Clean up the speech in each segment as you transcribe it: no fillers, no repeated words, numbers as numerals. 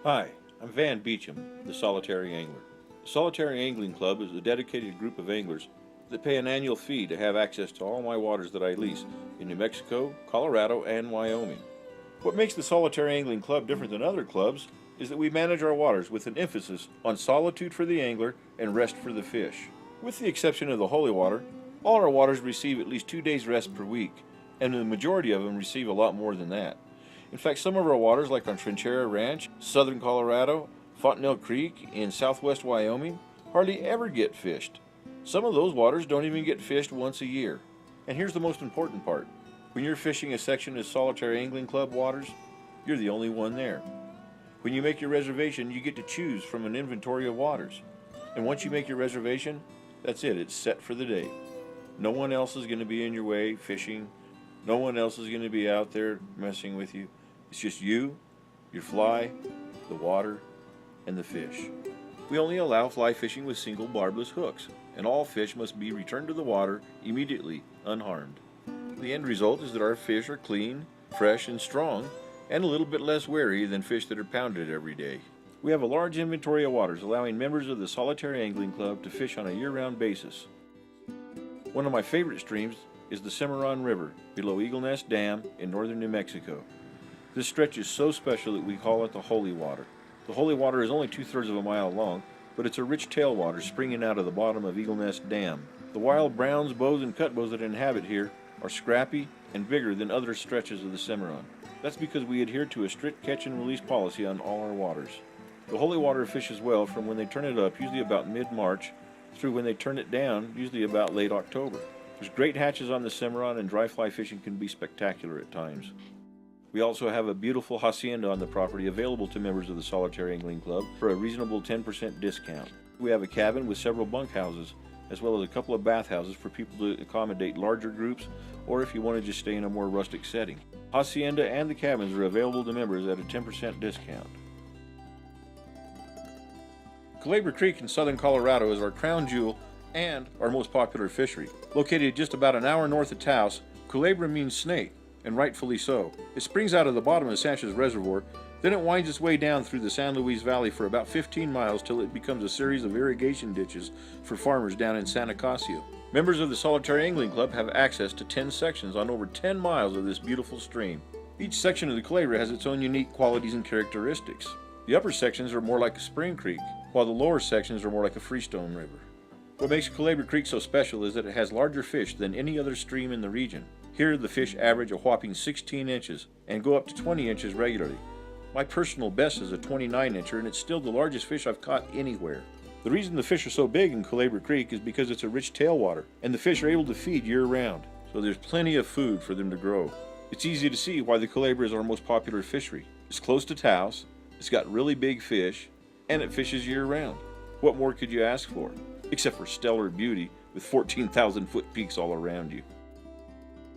Hi, I'm Van Beacham, the Solitary Angler. The Solitary Angling Club is a dedicated group of anglers that pay an annual fee to have access to all my waters that I lease in New Mexico, Colorado, and Wyoming. What makes the Solitary Angling Club different than other clubs is that we manage our waters with an emphasis on solitude for the angler and rest for the fish. With the exception of the holy water, all our waters receive at least 2 days rest per week, and the majority of them receive a lot more than that. In fact, some of our waters, like on Trinchera Ranch, southern Colorado, Fontenelle Creek, in southwest Wyoming, hardly ever get fished. Some of those waters don't even get fished once a year. And here's the most important part. When you're fishing a section of Solitary Angling Club waters, you're the only one there. When you make your reservation, you get to choose from an inventory of waters. And once you make your reservation, that's it. It's set for the day. No one else is going to be in your way fishing. No one else is going to be out there messing with you. It's just you, your fly, the water, and the fish. We only allow fly fishing with single barbless hooks, and all fish must be returned to the water immediately, unharmed. The end result is that our fish are clean, fresh, and strong, and a little bit less wary than fish that are pounded every day. We have a large inventory of waters, allowing members of the Solitary Angling Club to fish on a year-round basis. One of my favorite streams is the Cimarron River, below Eagle Nest Dam in northern New Mexico. This stretch is so special that we call it the Holy Water. The Holy Water is only 2/3 of a mile long, but it's a rich tailwater springing out of the bottom of Eagle Nest Dam. The wild browns, bows, and cutbows that inhabit here are scrappy and bigger than other stretches of the Cimarron. That's because we adhere to a strict catch and release policy on all our waters. The Holy Water fishes well from when they turn it up, usually about mid-March, through when they turn it down, usually about late October. There's great hatches on the Cimarron, and dry fly fishing can be spectacular at times. We also have a beautiful hacienda on the property available to members of the Solitary Angling Club for a reasonable 10% discount. We have a cabin with several bunkhouses, as well as a couple of bathhouses for people to accommodate larger groups, or if you want to just stay in a more rustic setting. Hacienda and the cabins are available to members at a 10% discount. Cabra Creek in southern Colorado is our crown jewel and our most popular fishery. Located just about an hour north of Taos, Culebra means snake, and rightfully so. It springs out of the bottom of Sanchez Reservoir, then it winds its way down through the San Luis Valley for about 15 miles till it becomes a series of irrigation ditches for farmers down in San Nicasio. Members of the Solitary Angling Club have access to 10 sections on over 10 miles of this beautiful stream. Each section of the Culebra has its own unique qualities and characteristics. The upper sections are more like a spring creek, while the lower sections are more like a freestone river. What makes Cabra Creek so special is that it has larger fish than any other stream in the region. Here, the fish average a whopping 16 inches and go up to 20 inches regularly. My personal best is a 29-incher, and it's still the largest fish I've caught anywhere. The reason the fish are so big in Cabra Creek is because it's a rich tailwater, and the fish are able to feed year-round, so there's plenty of food for them to grow. It's easy to see why the Culebra is our most popular fishery. It's close to Taos, it's got really big fish, and it fishes year-round. What more could you ask for? Except for stellar beauty with 14,000-foot peaks all around you.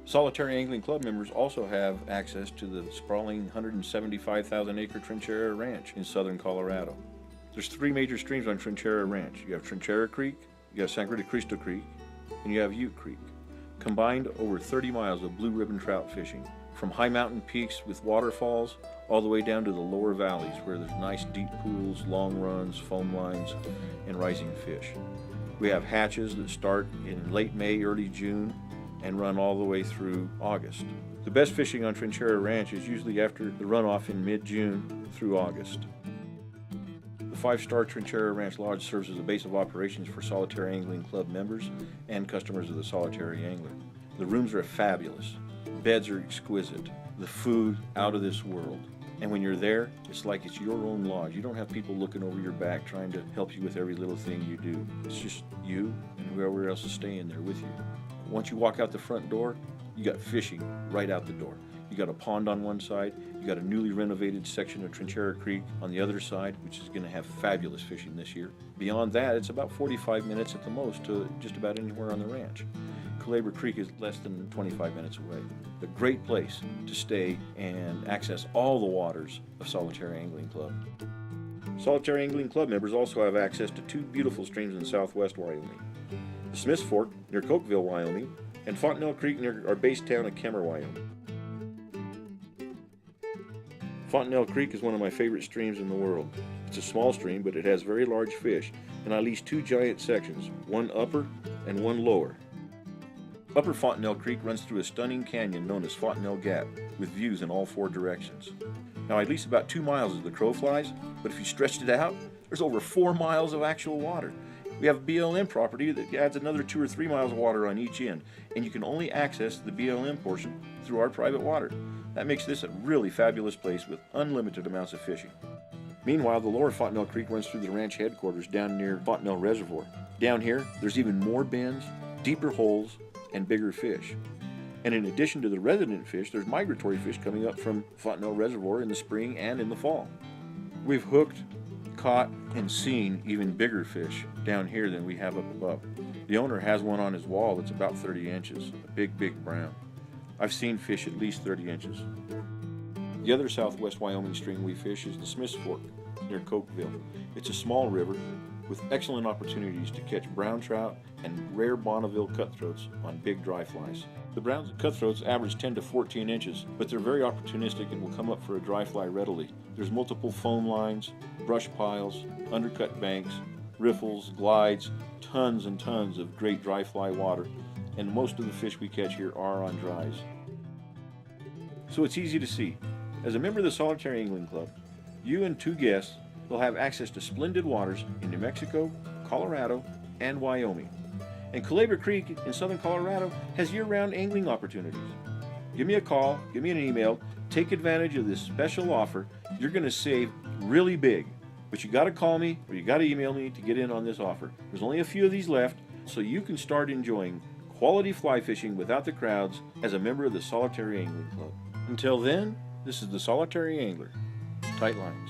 Solitary Angling Club members also have access to the sprawling 175,000-acre Trinchera Ranch in southern Colorado. There's 3 major streams on Trinchera Ranch. You have Trinchera Creek, you have Sangre de Cristo Creek, and you have Ute Creek. Combined, over 30 miles of blue ribbon trout fishing, from high mountain peaks with waterfalls all the way down to the lower valleys where there's nice deep pools, long runs, foam lines, and rising fish. We have hatches that start in late May, early June, and run all the way through August. The best fishing on Trinchera Ranch is usually after the runoff in mid-June through August. The 5-star Trinchera Ranch Lodge serves as a base of operations for Solitary Angling Club members and customers of the Solitary Angler. The rooms are fabulous. Beds are exquisite. The food, out of this world. And when you're there, it's like it's your own lodge. You don't have people looking over your back trying to help you with every little thing you do. It's just you and whoever else is staying there with you. Once you walk out the front door, you got fishing right out the door. You got a pond on one side, you got a newly renovated section of Trinchera Creek on the other side, which is going to have fabulous fishing this year. Beyond that, it's about 45 minutes at the most to just about anywhere on the ranch. Cabra Creek is less than 25 minutes away. A great place to stay and access all the waters of Solitary Angling Club. Solitary Angling Club members also have access to 2 beautiful streams in southwest Wyoming. The Smiths Fork near Cokeville, Wyoming, and Fontenelle Creek near our base town of Kemmer, Wyoming. Fontanelle Creek is one of my favorite streams in the world. It's a small stream, but it has very large fish, and at least two giant sections, one upper and one lower. Upper Fontanelle Creek runs through a stunning canyon known as Fontanelle Gap, with views in all four directions. Now, at least about 2 miles as the crow flies, but if you stretched it out, there's over 4 miles of actual water. We have a BLM property that adds another 2 or 3 miles of water on each end, and you can only access the BLM portion through our private water. That makes this a really fabulous place with unlimited amounts of fishing. Meanwhile, the lower Fontanelle Creek runs through the ranch headquarters down near Fontanelle Reservoir. Down here, there's even more bends, deeper holes, and bigger fish. And in addition to the resident fish, there's migratory fish coming up from Fontanelle Reservoir in the spring and in the fall. We've hooked, caught, and seen even bigger fish down here than we have up above. The owner has one on his wall that's about 30 inches, a big brown. I've seen fish at least 30 inches. The other southwest Wyoming stream we fish is the Smiths Fork near Cokeville. It's a small river with excellent opportunities to catch brown trout and rare Bonneville cutthroats on big dry flies. The browns and cutthroats average 10 to 14 inches, but they're very opportunistic and will come up for a dry fly readily. There's multiple foam lines, brush piles, undercut banks, riffles, glides, tons and tons of great dry fly water, and most of the fish we catch here are on dries. So it's easy to see. As a member of the Solitary Angling Club, you and 2 guests will have access to splendid waters in New Mexico, Colorado, and Wyoming. And Cabra Creek in southern Colorado has year-round angling opportunities. Give me a call, give me an email, take advantage of this special offer. You're going to save really big. But you got to call me or you got to email me to get in on this offer. There's only a few of these left, so you can start enjoying quality fly fishing without the crowds as a member of the Solitary Angling Club. Until then, this is the Solitary Angler. Tight lines.